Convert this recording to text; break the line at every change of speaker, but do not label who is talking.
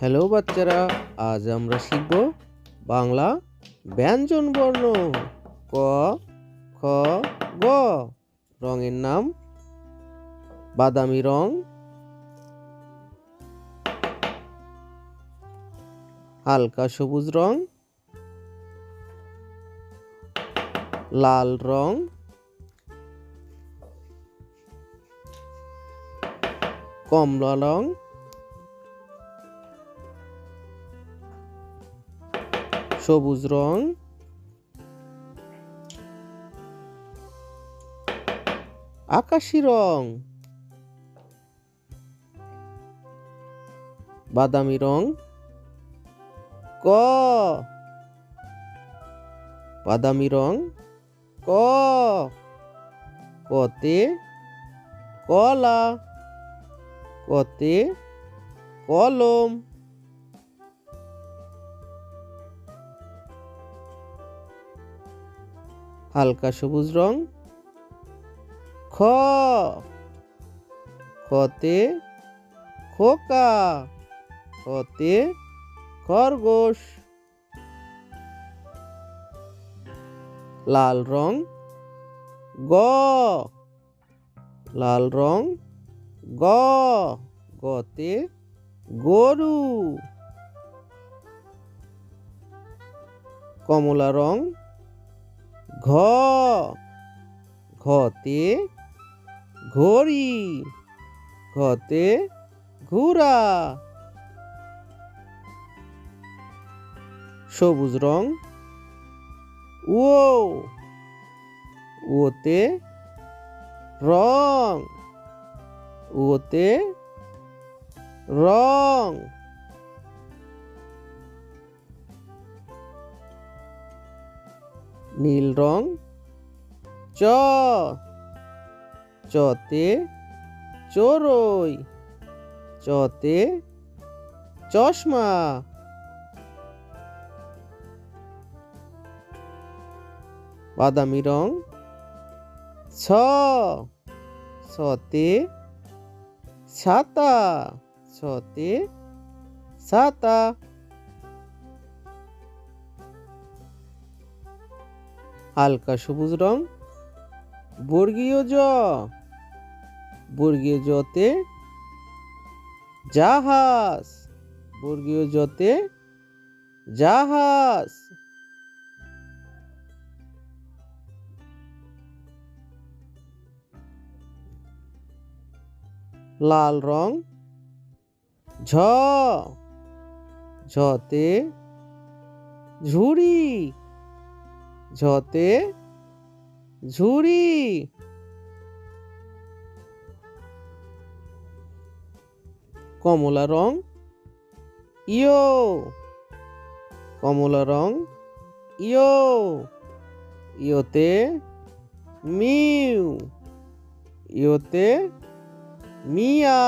Hello বাচ্চারা, আজ আমরা শিখব বাংলা ব্যঞ্জন বর্ণ। ক, খ, গ। রঙের নাম বাদামি রং, হালকা সবুজ রং, লাল রং, কমলা রং, সবুজ রং, আকাশী রং, বাদামি রং। ক, বাদামি রং। ক, কতে কলা, কতে কলম, হালকা সবুজ রং। খ, খতে খোকা, খতে খরগোশ, লাল রং। গ, লাল রং। গ, গতে গরু, কমলা রং। ঘ, ঘতে ঘড়ি, ঘতে ঘোড়া, সবুজ রং। ও, ওতে রং, ওতে রং, নীল রং। চ, চতে চড়ুই, চতে চশমা, বাদামি রং। ছ, ছতে ছাতা, ছতে ছাতা, হালকা সবুজ রং। বর্গীয় জ, বর্গীয় জতে জাহাজ, বর্গীয় জতে জাহাজ, লাল রং। ঝ, ঝতে ঝুড়ি, ঝতে ঝুড়ি, কমলা রং। ইয়ো, কমলা রং। ইয়ো, ইয়োতে মিউ, ইয়োতে মিয়া।